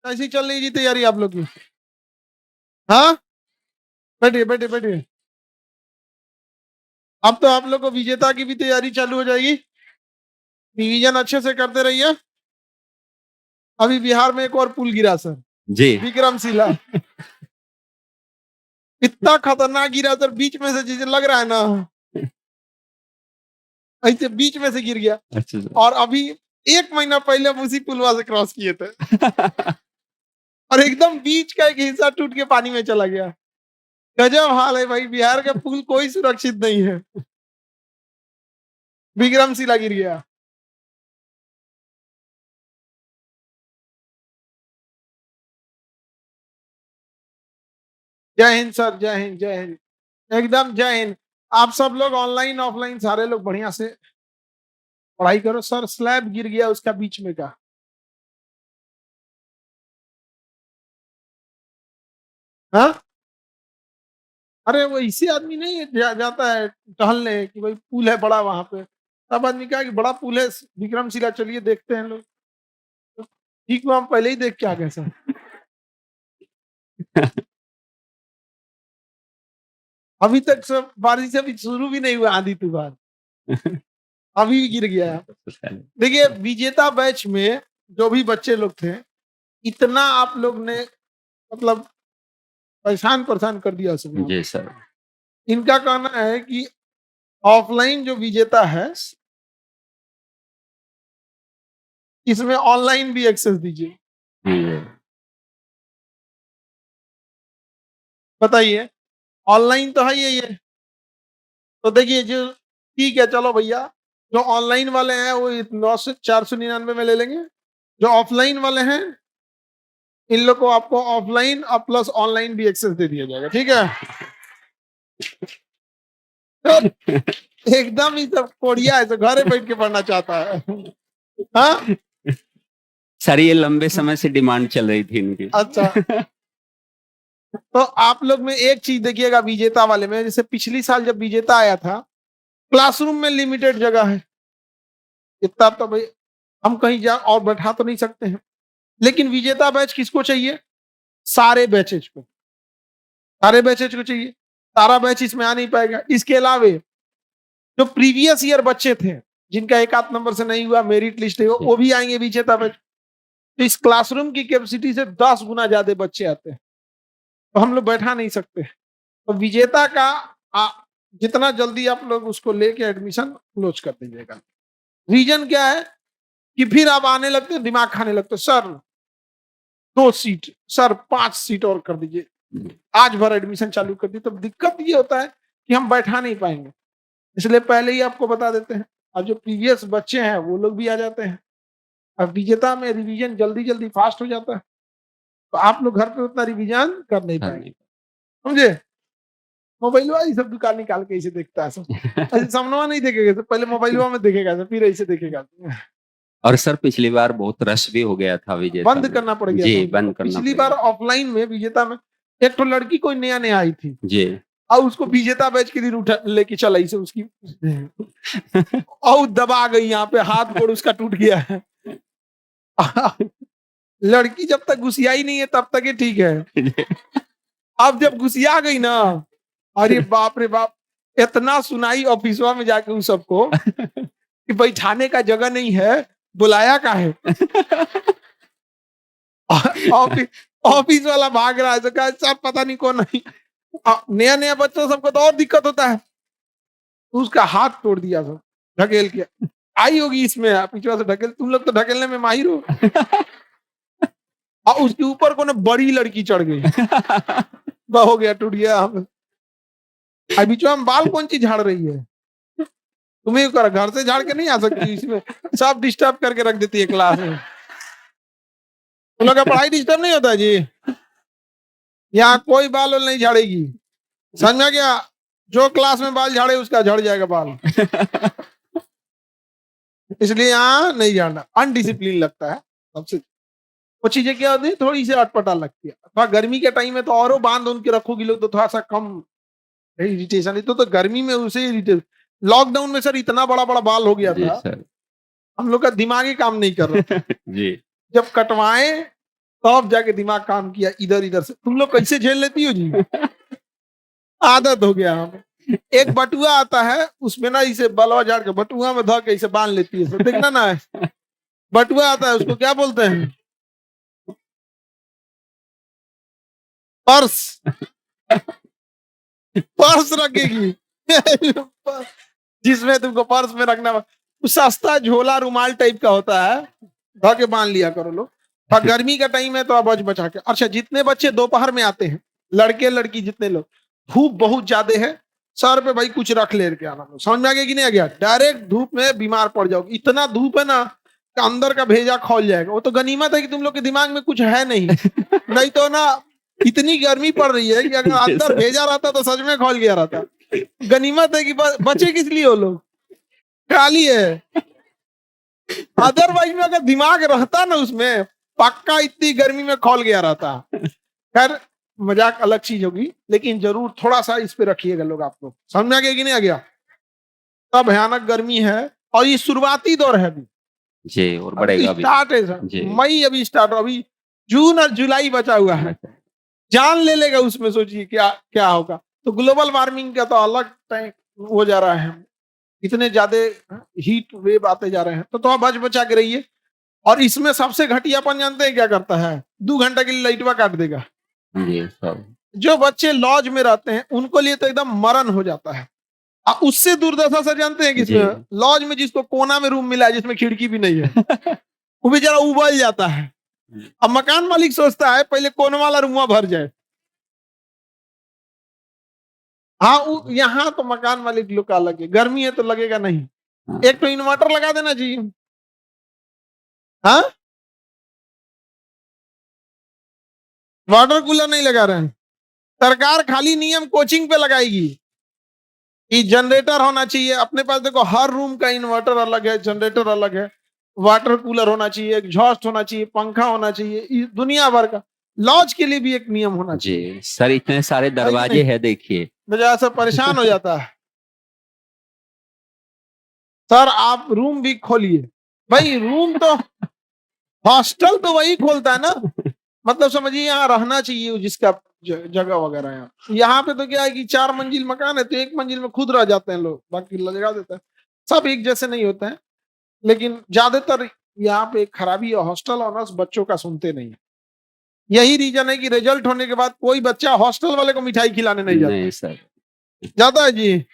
कैसी चल रही जी तैयारी आप लोग की? हाँ, बैठिए बैठिए बैठिए। अब तो आप लोग को विजेता की भी तैयारी चालू हो जाएगी। रिवीजन अच्छे से करते रहिए। अभी बिहार में एक और पुल गिरा सर, जी विक्रमशिला। इतना खतरनाक गिरा सर, बीच में से जैसे लग रहा है ना, ऐसे बीच में से गिर गया। अच्छा सर। और अभी 1 महीना पहले हम उसी पुलवा से क्रॉस किए थे और एकदम बीच का एक हिस्सा टूट के पानी में चला गया। गजब हाल है भाई, बिहार का पुल कोई सुरक्षित नहीं है। विक्रमशिला गिर गया। जय हिंद सर, जय हिंद जय हिंद, एकदम जय हिंद। आप सब लोग ऑनलाइन ऑफलाइन सारे लोग बढ़िया से पढ़ाई करो। सर स्लैब गिर गया उसका बीच में का। हाँ, अरे वो इसी आदमी नहीं जाता है टहलने कि भाई पुल है बड़ा वहां पे। सब आदमी कहा कि बड़ा पुल है विक्रमशिला, चलिए देखते हैं लोग। तो ठीक हुआ हम पहले ही देख के आ गए सर। अभी तक सब बारिश अभी शुरू भी नहीं हुआ, आंधी तूफान अभी भी गिर गया है। देखिए विजेता बैच में जो भी बच्चे लोग थे, इतना आप लोग ने मतलब परेशान परेशान कर दिया सब। जी सर। इनका कहना है कि ऑफलाइन जो विजेता है इसमें ऑनलाइन भी एक्सेस दीजिए। बताइए, ऑनलाइन तो है ये। तो देखिए जो ठीक है, चलो भैया, जो ऑनलाइन वाले हैं वो 9 से 499 में ले लेंगे। जो ऑफलाइन वाले हैं इन लोग को आपको ऑफलाइन और प्लस ऑनलाइन भी एक्सेस दे दिया जाएगा, ठीक है। तो एकदम ही सब कोढ़िया है, तो घरे बैठ के पढ़ना चाहता है। हाँ सर ये लंबे समय से डिमांड चल रही थी इनकी। अच्छा, तो आप लोग में एक चीज देखिएगा विजेता वाले में, जैसे पिछली साल जब विजेता आया था, क्लासरूम में लिमिटेड जगह है। इतना तो भाई हम कहीं जा और बैठा तो नहीं सकते हैं। लेकिन विजेता बैच किसको चाहिए? सारे बैचेज को, सारे बैचेज को चाहिए। सारा बैच इसमें आ नहीं पाएगा। इसके अलावे जो प्रीवियस ईयर बच्चे थे जिनका एक आध नंबर से नहीं हुआ, मेरिट लिस्ट है, वो भी आएंगे विजेता बैच। तो इस क्लासरूम की कैपेसिटी से 10 गुना ज्यादा बच्चे आते हैं, तो हम लोग बैठा नहीं सकते। तो विजेता का जितना जल्दी आप लोग उसको लेके एडमिशन क्लोज कर दीजिएगा। रीजन क्या है कि फिर आप आने लगते हो, दिमाग खाने लगते हो, सर 2 सीट, सर 5 सीट और कर दीजिए, आज भर एडमिशन चालू कर दी। तो दिक्कत ये होता है कि हम बैठा नहीं पाएंगे, इसलिए पहले ही आपको बता देते हैं। और जो प्रीवियस बच्चे हैं वो लोग भी आ जाते हैं। अब विजेता में रिवीजन जल्दी जल्दी फास्ट हो जाता है, तो आप लोग घर पे उतना रिवीजन कर नहीं पाएंगे, समझे। मोबाइलवा ये सब दुकान निकाल के इसे देखता है सब। ऐसे सामने नहीं देखेगा तो पहले मोबाइलवा में देखेगा, फिर ऐसे देखेगा। और सर पिछली बार बहुत रश भी हो गया था विजेता बंद करना पड़ गया जी, था। बंद करना पिछली बार ऑफलाइन में विजेता में एक तो लड़की कोई नया नया आई थी जी, और उसको विजेता बैच के दिन उठा लेके चला इसे उसकी और दबा गई यहाँ पे, हाथ गोड़ उसका टूट गया है। लड़की जब तक घुसियाई नहीं है तब तक ये ठीक है। अब जब घुसिया गई ना, अरे बाप रे बाप, इतना सुनाई ऑफिसवा में जाके उन सबको कि बैठाने का जगह नहीं है, बुलाया का है। ऑफिस वाला भाग रहा है, तो कहा सब पता नहीं कौन नहीं। नया नया बच्चों सबको तो और दिक्कत होता है। उसका हाथ तोड़ दिया सब, ढकेल के आई होगी इसमें, पीछे से ढकेल, तुम लोग तो ढकेलने में माहिर हो। और उसके ऊपर को ना बड़ी लड़की चढ़ गई, हो गया, टूट गया। अभी जो हम बाल कौन चीज झाड़ रही है, तुम्हें कर घर से झाड़ के नहीं आ सकती, इसमें सब डिस्टर्ब करके रख देती है क्लास में। तुम लोग का पढ़ाई डिस्टर्ब नहीं होता जी, यहाँ कोई बाल नहीं झाड़ेगी, समझा क्या। जो क्लास में बाल झाड़े उसका झड़ जाएगा बाल। इसलिए यहाँ नहीं झाड़ना, अनडिसिप्लिन लगता है सबसे। वो चीजें क्या होती है, थोड़ी सी अटपटा लगती है। थोड़ा गर्मी के टाइम में तो और बांध उनके रखोगी लोग तो थोड़ा सा कम इरिटेशन। तो गर्मी में उसे इरिटेशन। लॉकडाउन में सर इतना बड़ा बड़ा बाल हो गया था, हम लोग का दिमाग ही काम नहीं कर रहा था। जी, जब कटवाए तब जाके दिमाग काम किया इधर इधर से। तुम लोग कैसे झेल लेती हो जी? आदत हो गया हमें। एक बटुआ आता है, उसमें ना इसे बलवा झाड़ के बटुआ में धो के इसे बांध लेती है। तो देखना ना है, बटुआ आता है, उसको क्या बोलते हैं? पर्स। पर्स रखेगी। जिसमें तुमको पर्स में रखना, वो सस्ता झोला रुमाल टाइप का होता है, धो के बांध लिया करो लोग। और गर्मी का टाइम है तो अब बचा के। अच्छा, जितने बच्चे दोपहर में आते हैं, लड़के लड़की जितने लोग, धूप बहुत ज्यादा है, सर पे भाई कुछ रख ले के आना। समझ में आ गया कि नहीं आ गया? डायरेक्ट धूप में बीमार पड़ जाओगे। इतना धूप है ना कि अंदर का भेजा खोल जाएगा। वो तो गनीमत है कि तुम लोग के दिमाग में कुछ है नहीं, नहीं तो ना इतनी गर्मी पड़ रही है कि अगर अंदर भेजा रहता तो सच में खोल गया रहता। गनीमत है कि बचे किस लिए हो लोग, खाली है। अदरवाइज में अगर दिमाग रहता ना उसमें, पक्का इतनी गर्मी में खोल गया रहता। खैर, मजाक अलग चीज होगी, लेकिन जरूर थोड़ा सा इस पे रखिएगा लोग। आप लोग समझ में आ गया कि नहीं आ गया? तब भयानक गर्मी है, और ये शुरुआती दौर है अभी जी, और बढ़ेगा अभी। स्टार्ट है सर। जी। मई अभी स्टार्ट, अभी जून और जुलाई बचा हुआ है, जान ले लेगा उसमें। सोचिए क्या क्या होगा। तो ग्लोबल वार्मिंग का तो अलग टाइम हो जा रहा है, इतने ज्यादा हीट वेव आते जा रहे हैं। तो आप बच बचा के रहिए। और इसमें सबसे घटियापन जानते हैं क्या करता है? 2 घंटा के लिए लाइटवा काट देगा। जी सब। जो बच्चे लॉज में रहते हैं उनको लिए तो एकदम मरण हो जाता है। उससे दुर्दशा सर जानते हैं जी। किसमें? लॉज में जिसको कोना में रूम मिला है, जिसमें खिड़की भी नहीं है, वो बेचारा उबल जाता है। अब मकान मालिक सोचता है पहले कोने वाला रूम भर जाए। हाँ, यहाँ तो मकान मालिक लोग का लगे, गर्मी है तो लगेगा नहीं। हाँ। एक तो इन्वर्टर लगा देना जी। हाँ, वाटर कूलर नहीं लगा रहे हैं। सरकार खाली नियम कोचिंग पे लगाएगी कि जनरेटर होना चाहिए अपने पास। देखो, हर रूम का इन्वर्टर अलग है, जनरेटर अलग है, वाटर कूलर होना चाहिए, एग्जॉस्ट होना चाहिए, पंखा होना चाहिए, दुनिया भर का। लॉज के लिए भी एक नियम होना चाहिए। जी सर, इतने सारे दरवाजे हैं देखिए। वजह से परेशान हो जाता है सर। आप रूम भी खोलिए भाई। रूम तो हॉस्टल तो वही खोलता है ना, मतलब समझिए यहाँ रहना चाहिए जिसका जगह वगैरह। यहाँ पे तो क्या है कि 4 मंजिल मकान है, तो 1 मंजिल में खुद रह जाते हैं लोग, बाकी लगा देता है। सब एक जैसे नहीं होते हैं, लेकिन ज्यादातर यहाँ पे एक खराबी है, हॉस्टल ऑनर्स बच्चों का सुनते नहीं है। यही रीजन है कि रिजल्ट होने के बाद कोई बच्चा हॉस्टल वाले को मिठाई खिलाने नहीं जाता। नहीं सर। जाता है जी?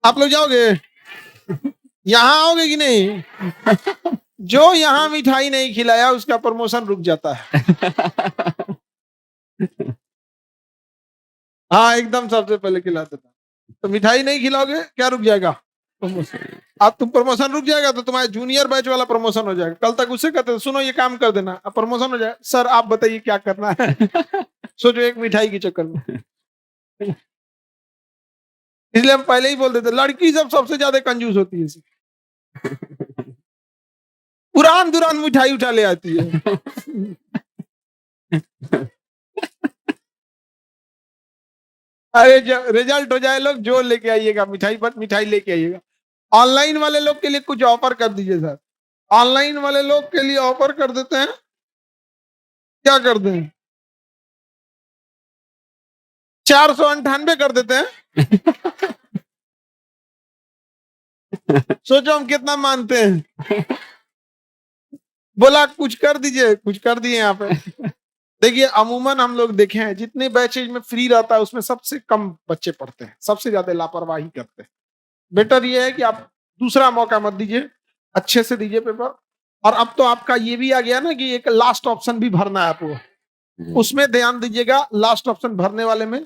आप लोग जाओगे? यहाँ आओगे कि नहीं? जो यहाँ मिठाई नहीं खिलाया उसका प्रमोशन रुक जाता है। हाँ, एकदम सबसे पहले खिला देता। तो मिठाई नहीं खिलाओगे, क्या रुक जाएगा? प्रमोशन। अब तुम प्रमोशन रुक जाएगा तो तुम्हारे जूनियर बैच वाला प्रमोशन हो जाएगा। कल तक उससे कहते सुनो ये काम कर देना, अब प्रमोशन हो जाएगा। सर आप बताइए क्या करना है? सोचो, एक मिठाई के चक्कर में। इसलिए हम पहले ही बोल देते, लड़की सब सबसे ज्यादा कंजूस होती है। पुरान दुरान मिठाई उठा ले आती है। अरे जब रिजल्ट हो जाए लोग, जो लेके आइएगा मिठाई, पर मिठाई लेके आइएगा। ऑनलाइन वाले लोग के लिए कुछ ऑफर कर दीजिए सर। ऑनलाइन वाले लोग के लिए ऑफर कर देते हैं, क्या कर दें? 498 कर देते हैं। सोचो हम कितना मानते हैं। बोला कुछ कर दीजिए, कुछ कर दिए यहाँ पे। देखिए, अमूमन हम लोग देखे हैं जितने बैचेज में फ्री रहता है उसमें सबसे कम बच्चे पढ़ते हैं, सबसे ज्यादा लापरवाही करते हैं। बेटर ये है कि आप दूसरा मौका मत दीजिए, अच्छे से दीजिए पेपर। और अब तो आपका ये भी आ गया ना कि एक लास्ट ऑप्शन भी भरना है आपको, उसमें ध्यान दीजिएगा। लास्ट ऑप्शन भरने वाले में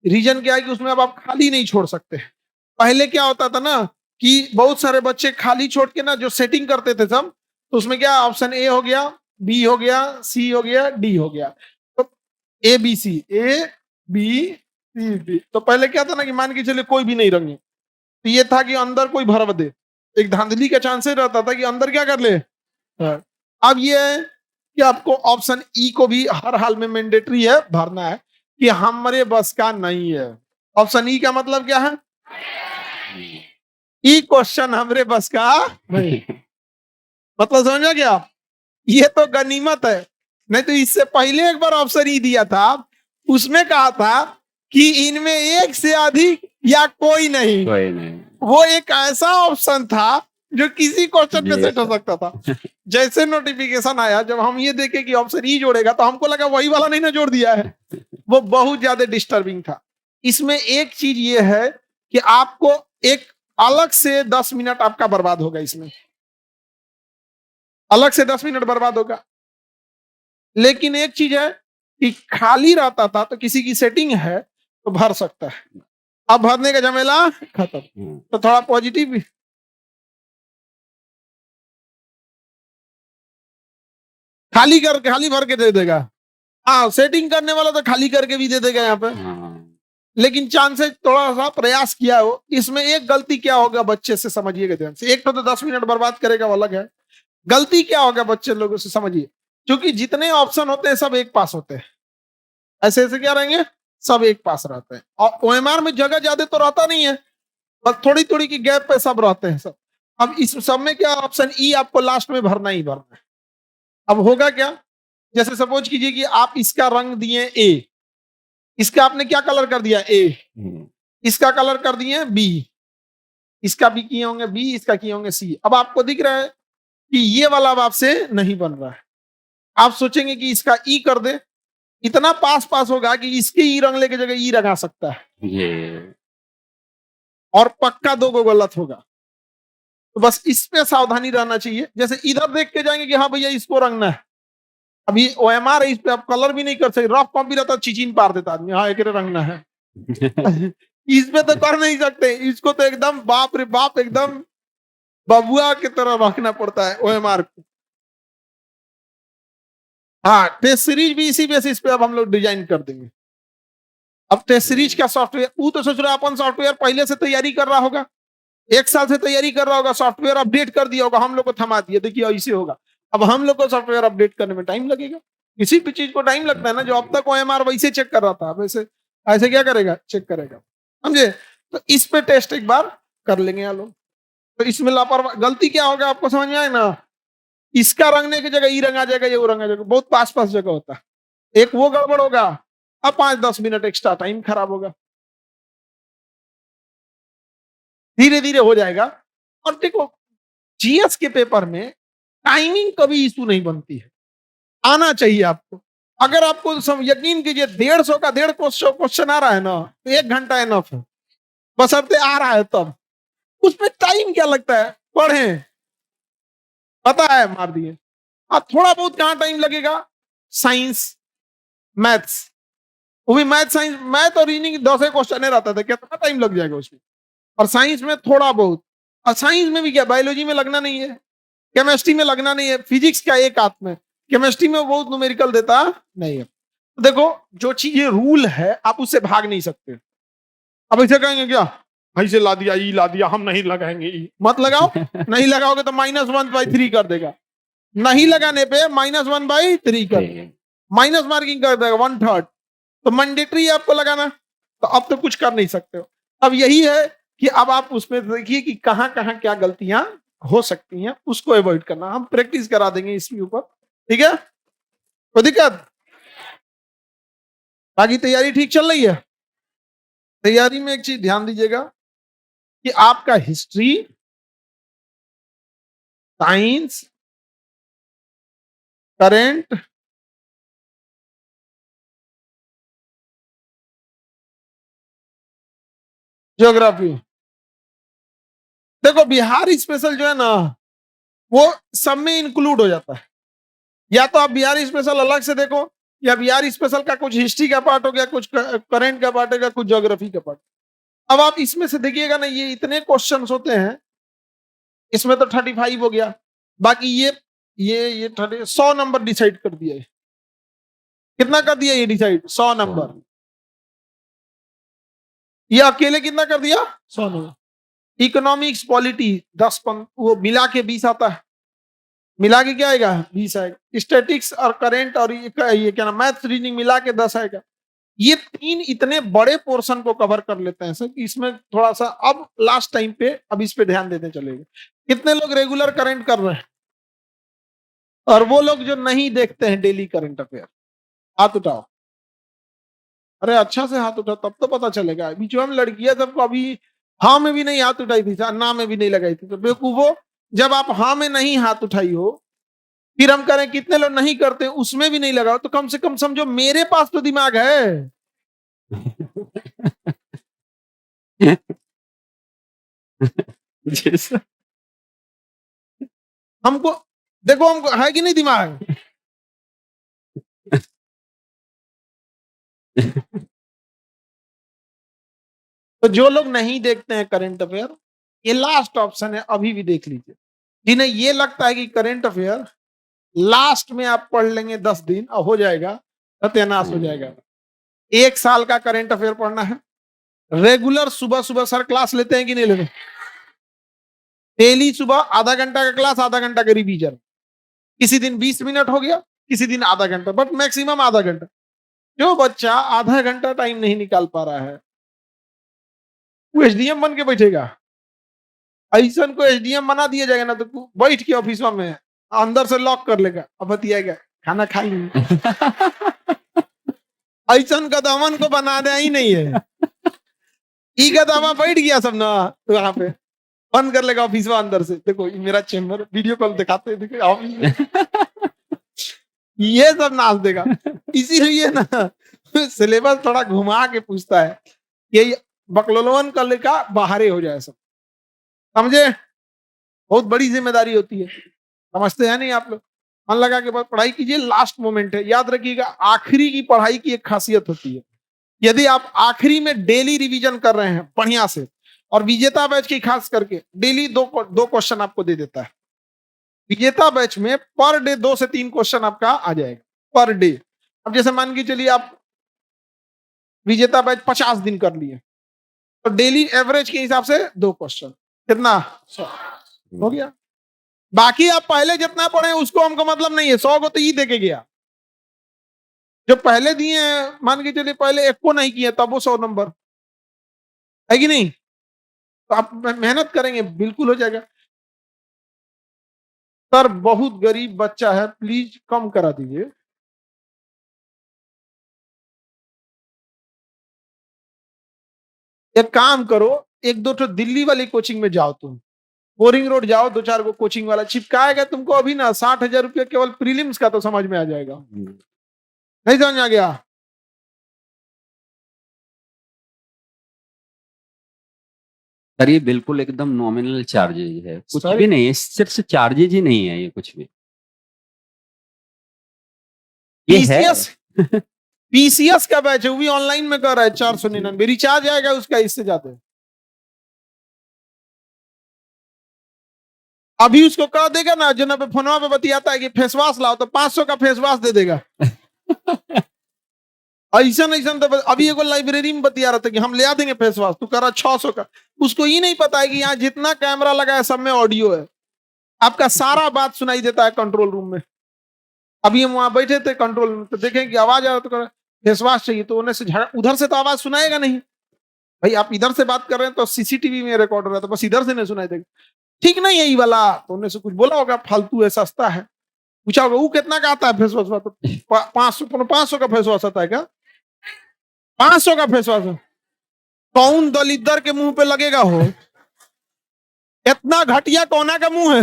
रीजन क्या है कि उसमें अब आप खाली नहीं छोड़ सकते। पहले क्या होता था ना कि बहुत सारे बच्चे खाली छोड़ के ना जो सेटिंग करते थे सब, तो उसमें क्या ऑप्शन ए हो गया, बी हो गया, सी हो गया, डी हो गया। तो A B C, A B C D. तो पहले क्या था ना कि मान के चलिए कोई भी नहीं रंगे, तो ये था कि अंदर कोई भर दे, एक धांधली का चांसेस रहता था कि अंदर क्या कर ले। अब ये है कि आपको ऑप्शन ई को भी हर हाल में मैंडेटरी है भरना है, कि हमारे बस का नहीं है। ऑप्शन ई का मतलब क्या है? ई क्वेश्चन हमारे बस का नहीं। मतलब समझा क्या? ये तो गनीमत है नहीं तो इससे पहले एक बार ऑप्शन ई दिया था, उसमें कहा था कि इनमें एक से अधिक या कोई नहीं। कोई नहीं। वो एक ऐसा ऑप्शन था जो किसी क्वेश्चन पे जी सेट हो सर। सकता था। जैसे नोटिफिकेशन आया, जब हम ये देखे कि ऑप्शन ई जोड़ेगा, तो हमको लगा वही वाला नहीं ना जोड़ दिया है। वो बहुत ज्यादा डिस्टर्बिंग था। इसमें एक चीज ये है कि आपको एक अलग से 10 मिनट आपका बर्बाद होगा, इसमें अलग से 10 मिनट बर्बाद होगा। लेकिन एक चीज है कि खाली रहता था तो किसी की सेटिंग है तो भर सकता है, अब भरने का झमेला खत्म। तो थोड़ा पॉजिटिव भी। खाली भर के दे देगा। हाँ, सेटिंग करने वाला तो खाली करके भी दे देगा यहाँ पे। हाँ। लेकिन चांसेस थोड़ा सा प्रयास किया हो। इसमें एक गलती क्या होगा बच्चे से, समझिएगा ध्यान से। एक तो 10 मिनट बर्बाद करेगा वो अलग है, गलती क्या होगा बच्चे लोगों से समझिए। क्योंकि जितने ऑप्शन होते हैं सब एक पास होते हैं, ऐसे ऐसे क्या रहेंगे, सब एक पास रहते हैं। और ओएमआर में जगह ज्यादा तो रहता नहीं है, बस थोड़ी थोड़ी की गैप पे सब रहते हैं सब। अब इस सब में क्या, ऑप्शन ई आपको लास्ट में भरना ही भरना है। अब होगा क्या, जैसे सपोज कीजिए कि आप इसका रंग दिए ए, इसका आपने क्या कलर कर दिया ए, इसका कलर कर दिए बी, इसका भी किए होंगे बी, इसका किए होंगे सी। अब आपको दिख रहा है कि ये वाला अब आपसे नहीं बन रहा है। आप सोचेंगे कि इसका ई कर दे, इतना पास पास होगा कि इसके ई रंग लेके जगह ई रंगा सकता है, ये और पक्का दो गो गलत होगा। तो बस इस पे सावधानी रहना चाहिए। जैसे इधर देख के जाएंगे कि हाँ भैया इसको रंगना है, अभी ओएमआर है, इस पे आप कलर भी नहीं कर सकते। रफ कॉपी रहता चिचिन पार देता आदमी, हाँ एक रंगना है। इस पे तो कर नहीं सकते, इसको तो एकदम बाप रे बाप, एकदम बबुआ की तरह रखना पड़ता है ओएमआर को। हाँ, टेस्ट सीरीज भी इसी बेसिस पे अब हम लोग डिजाइन कर देंगे। अब टेस्ट सीरीज का सॉफ्टवेयर, वो तो सोच रहा है अपन सॉफ्टवेयर पहले से तैयारी कर रहा होगा, 1 साल से तैयारी कर रहा होगा, सॉफ्टवेयर अपडेट कर दिया होगा, हम लोग को थमा दिया, देखिए ऐसे होगा। अब हम लोग को सॉफ्टवेयर अपडेट करने में टाइम लगेगा। किसी भी चीज को टाइम लगता है ना, जो अब तक ओएमआर वैसे चेक कर रहा था, वैसे ऐसे क्या करेगा, चेक करेगा, समझे। तो इस पे टेस्ट एक बार कर लेंगे आप लोग। तो इसमें लापरवाही, गलती क्या होगा आपको समझ में आए ना, इसका रंगने की जगह ई रंग आ जाएगा, ये वो रंग आ जाएगा, बहुत पास पास जगह होता है। एक वो गड़बड़ होगा, अब 5-10 मिनट एक्स्ट्रा टाइम खराब होगा। धीरे धीरे हो जाएगा। और देखो, जीएस के पेपर में टाइमिंग कभी इशू नहीं बनती है, आना चाहिए आपको। अगर आपको यकीन कीजिए 150 का 150 क्वेश्चन आ रहा है ना, तो 1 घंटा इनफ है, बशर्ते आ रहा है तब। उसमें टाइम क्या लगता है, पढ़े, पता है मार दिए। अब थोड़ा बहुत कहाँ टाइम लगेगा, साइंस, मैथ्स, वो भी मैथ साइंस, मैथ और रीजनिंग 10 क्वेश्चन रहता था, कितना टाइम लग जाएगा उसमें। और साइंस में थोड़ा बहुत, और साइंस में भी क्या, बायोलॉजी में लगना नहीं है, केमिस्ट्री में लगना नहीं है, फिजिक्स का एक हाथ में, केमिस्ट्री में बहुत न्यूमेरिकल देता नहीं है। तो देखो, जो चीज रूल है आप उससे भाग नहीं सकते। अब ऐसे कहेंगे क्या, ऐसे ला दिया, ई ला दिया, हम नहीं लगाएंगे ई, मत लगाओ। नहीं लगाओगे तो -1/3 कर देगा, नहीं लगाने पे -1/3 कर, माइनस मार्किंग कर देगा 1/3। तो मैंडेटरी आपको लगाना, तो अब तो कुछ कर नहीं सकते हो। अब यही है कि अब आप उसमें देखिए कि कहां कहां क्या गलतियां हो सकती हैं, उसको अवॉइड करना। हम प्रैक्टिस करा देंगे इसके ऊपर, ठीक है, कोई दिक्कत। बाकी तैयारी ठीक चल रही है। तैयारी में एक चीज ध्यान दीजिएगा कि आपका हिस्ट्री, साइंस, करेंट, ज्योग्राफी, देखो बिहार स्पेशल जो है ना, वो सब में इंक्लूड हो जाता है। या तो आप बिहार स्पेशल अलग से देखो, या बिहार स्पेशल का कुछ हिस्ट्री का पार्ट हो गया, कुछ करेंट का पार्ट हो गया, कुछ ज्योग्राफी का पार्ट। अब आप इसमें से देखिएगा ना, ये इतने क्वेश्चंस होते हैं, इसमें तो 35 हो गया। बाकी ये 100 नंबर डिसाइड कर दिया है। कितना कर दिया ये डिसाइड, 100 नंबर। ये अकेले कितना कर दिया, 100 नंबर। इकोनॉमिक्स, पॉलिटी 10-15, वो मिला के 20 आता है, मिला के क्या आएगा, 20 आएगा। स्टैटिक्स और करेंट और ये क्या नाम, मैथ्स, रीजनिंग मिला के 10 आएगा। ये 3 इतने बड़े पोर्शन को कवर कर लेते हैं सर कि इसमें थोड़ा सा अब लास्ट टाइम पे अब इस पे ध्यान देने चलेगा। कितने लोग रेगुलर करेंट कर रहे हैं, और वो लोग जो नहीं देखते हैं डेली करंट अफेयर, हाथ उठाओ। अरे अच्छा से हाथ उठाओ, तब तो पता चलेगा। बीच में लड़कियां सबको अभी हाँ में भी नहीं हाथ उठाई थी, ना में भी नहीं लगाई थी। तो बेवकूफो, जब आप हाँ में नहीं हाथ उठाई हो, फिर हम करें कितने लोग नहीं करते उसमें भी नहीं लगाओ, तो कम से कम समझो मेरे पास तो दिमाग है। जी सर। हमको देखो, हमको है कि नहीं दिमाग। तो जो लोग नहीं देखते हैं करंट अफेयर, ये लास्ट ऑप्शन है, अभी भी देख लीजिए। जिन्हें ये लगता है कि करंट अफेयर लास्ट में आप पढ़ लेंगे 10 दिन और हो जाएगा, सत्यानाश हो जाएगा। 1 साल का करंट अफेयर पढ़ना है। रेगुलर सुबह सुबह सर क्लास लेते हैं कि नहीं लेते? डेली सुबह आधा घंटा का क्लास, आधा घंटा का रिवीजन। किसी दिन 20 मिनट हो गया, किसी दिन आधा घंटा, बट मैक्सिमम आधा घंटा। जो बच्चा आधा घंटा टाइम नहीं निकाल पा रहा है, वो एसडीएम बन के बैठेगा। ऐसा को एसडीएम बना दिया जाएगा ना, तो बैठ के ऑफिस में अंदर से लॉक कर लेगा, अब बतियाएगा, खाना खा ली। ऐसा गदमन को बना दे ही नहीं है। ई गदमा बैठ गया सब ना, तो वहां पे बंद कर लेगा ऑफिस में अंदर से। देखो ये मेरा चेम्बर, वीडियो कॉल दिखाते हैं, देखो ऑफिस में। ये सब नाच देगा। इसीलिए ना सिलेबस थोड़ा घुमा के पूछता है, ये बकलोलवन का लेखा बाहर हो जाए सब, समझे। बहुत बड़ी जिम्मेदारी होती है, समझते हैं नहीं आप लोग। मन लगा के बाद पढ़ाई कीजिए, लास्ट मोमेंट है। याद रखिएगा, आखिरी की पढ़ाई की एक खासियत होती है, यदि आप आखिरी में डेली रिवीजन कर रहे हैं बढ़िया से, और विजेता बैच की खास करके डेली दो क्वेश्चन आपको दे देता है। विजेता बैच में पर डे 2 से 3 क्वेश्चन आपका आ जाएगा पर डे। अब जैसे मान के चलिए आप विजेता बैच 50 दिन कर लिए, तो डेली एवरेज के हिसाब से 2 क्वेश्चन, कितना 100 हो गया। बाकी आप पहले जितना पढ़े उसको हमको मतलब नहीं है, 100 को तो ही देके गया। जो पहले दिए हैं, मान के चलिए पहले एक को नहीं किया, तब वो 100 नंबर है कि नहीं। तो आप मेहनत करेंगे बिल्कुल हो जाएगा। सर बहुत गरीब बच्चा है, प्लीज कम करा दीजिए। एक काम करो, 1-2 तो दिल्ली वाली कोचिंग में जाओ, तुम बोरिंग रोड जाओ, 2-4 को कोचिंग वाला चिपकाएगा तुमको अभी ना 60,000 रुपया केवल प्रीलिम्स का, तो समझ में आ जाएगा। नहीं समझ में आ गया। सर ये बिल्कुल एकदम नॉमिनल चार्जेज है, कुछ सर भी नहीं है, सिर्फ चार्जेज ही नहीं है ये कुछ भी। ये है। पीसीएस पीसीएस का बैच है, वो भी ऑनलाइन में कर रहा है 499, रिचार्ज आएगा उसका इससे ज्यादा। अभी उसको कह देगा ना, जो ना पे फोनवा पे बतियाता है कि फेस वॉश लाओ, तो 500 का फेस वॉश दे देगा। ऐसा नहीं समझता। अभी एगो लाइब्रेरी में बतिया रहा था कि हम ले आ देंगे फेस वॉश, तू करा 600 का। उसको ये नहीं पता है कि यहाँ जितना कैमरा लगा है सब में ऑडियो है, आपका सारा बात सुनाई देता है कंट्रोल रूम में। अभी हम वहां बैठे थे कंट्रोल रूम, तो देखें कि आवाज आ रहा, तो फेस वॉश चाहिए, तो उन्हें से उधर से तो आवाज सुनाएगा नहीं। भाई आप इधर से बात कर रहे हैं तो सीसीटीवी में रिकॉर्ड हो रहा है, तो बस इधर से नहीं सुनाई देगा। ठीक नहीं है ये वाला, तो उन्हें से कुछ बोला होगा, फालतू है, सस्ता है। पूछा होगा वो कितना का आता है फेस वॉश, तो 500 का फेस वॉश आता है क्या? 500 का फेस वॉश कौन दलिद्दर के मुंह पे लगेगा हो? इतना घटिया कोना का मुंह है।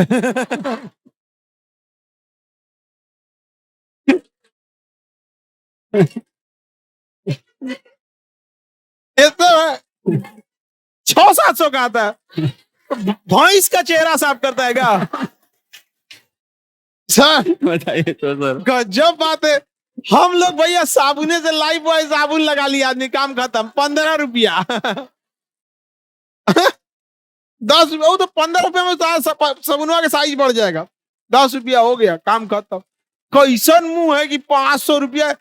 ये तो 600-700 का आता है, भैंस का चेहरा साफ करता है क्या? सर बताइए तो सर। गजब बात है। हम लोग भैया साबुने से लाइफ बॉय साबुन लगा लिया, आदमी काम खत्म, 15 रुपया। 10 रुपया, वो तो 15 रुपया में साबुनवा का साइज बढ़ जाएगा। 10 रुपया हो गया, काम खत्म। कैसन मुंह है कि 500 रुपया।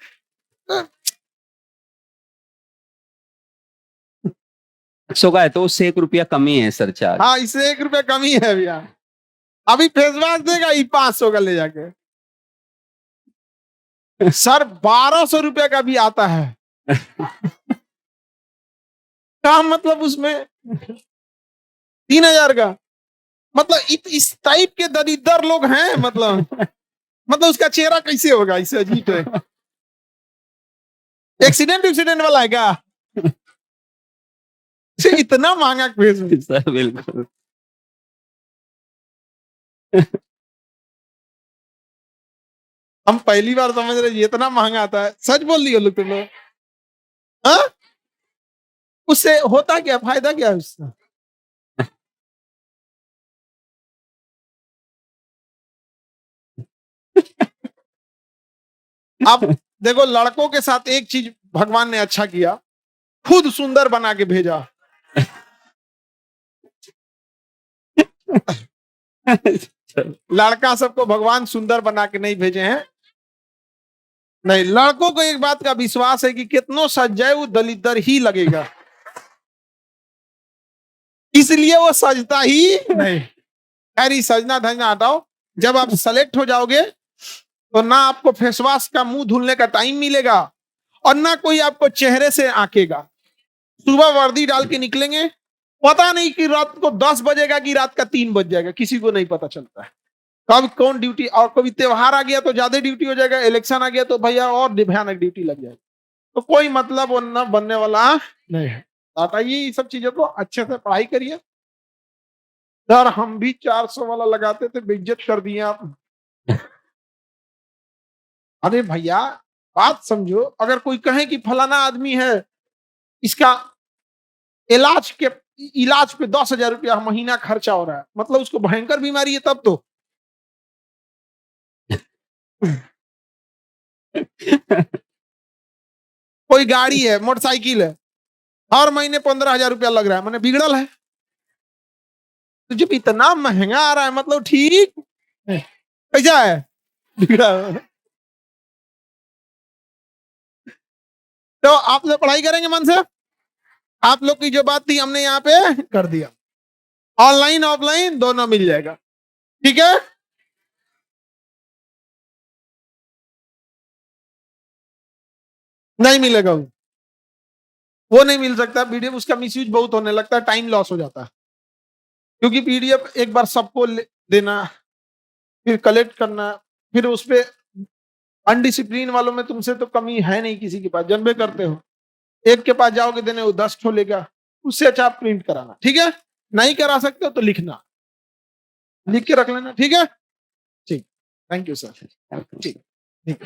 100 का है तो उससे 1 रुपया कमी है सर चार्ज। हाँ, इससे 1 रुपया कमी है भैया। अभी फेस वॉश देगा ये 500 का ले जाके। सर 1200 रुपया का भी आता है। क्या मतलब उसमें 3000 का? मतलब इस टाइप के दरिद्र लोग हैं मतलब। मतलब उसका चेहरा कैसे होगा, इससे अजीब है। एक्सीडेंट वाला है क्या? इतना महंगा क्वेश्चन। सर बिल्कुल। हम पहली बार समझ रहे ये इतना महंगा आता है। सच बोल दियो लोग, तुम लोग। हाँ? उससे होता क्या, फायदा क्या है उससे? अब देखो, लड़कों के साथ एक चीज भगवान ने अच्छा किया, खुद सुंदर बना के भेजा। लड़का सबको भगवान सुंदर बना के नहीं भेजे हैं। नहीं, लड़कों को एक बात का विश्वास है कि कितनों सज जाए वो दलितर ही लगेगा, इसलिए वो सजता ही नहीं। खैर, सजना धजना हटाओ। जब आप सेलेक्ट हो जाओगे तो ना आपको फेस वॉश का मुंह धुलने का टाइम मिलेगा और ना कोई आपको चेहरे से आंकेगा। सुबह वर्दी डाल के निकलेंगे, पता नहीं कि रात को 10 बजेगा कि रात का 3 बज जाएगा, किसी को नहीं पता चलता है कब कौन ड्यूटी। और कभी त्योहार आ गया तो ज्यादा ड्यूटी हो जाएगा, इलेक्शन आ गया तो भैया और भयानक ड्यूटी लग जाएगी। तो कोई मतलब न बनने वाला नहीं है। हटाइए ये सब चीजों को, अच्छे से पढ़ाई करिए। सर हम भी 400 वाला लगाते थे, बेइज्जत कर दिए आप। अरे भैया बात समझो, अगर कोई कहे कि फलाना आदमी है, इसका इलाज पे 10,000 रुपया महीना खर्चा हो रहा है, मतलब उसको भयंकर बीमारी है तब तो। कोई गाड़ी है, मोटरसाइकिल है, हर महीने 15,000 रुपया लग रहा है, मैंने बिगड़ल है। तो जब इतना महंगा आ रहा है मतलब ठीक कैसा है, बिगड़ा। तो आप लोग पढ़ाई करेंगे मन से। आप लोग की जो बात थी हमने यहाँ पे कर दिया, ऑनलाइन ऑफलाइन दोनों मिल जाएगा, ठीक है। नहीं मिलेगा वो नहीं मिल सकता। पीडीएफ उसका मिसयूज बहुत होने लगता है, टाइम लॉस हो जाता है, क्योंकि पीडीएफ एक बार सबको देना, फिर कलेक्ट करना, फिर उस पे अनडिसिप्लिन वालों में तुमसे तो कमी है नहीं किसी के पास, जनबे करते हो। एक के पास जाओगे देने वो 10 ठो लेगा, उससे अच्छा आप प्रिंट कराना, ठीक है। नहीं करा सकते हो तो लिखना, लिख के रख लेना, ठीक है। ठीक, थैंक यू सर। ठीक, ठीक।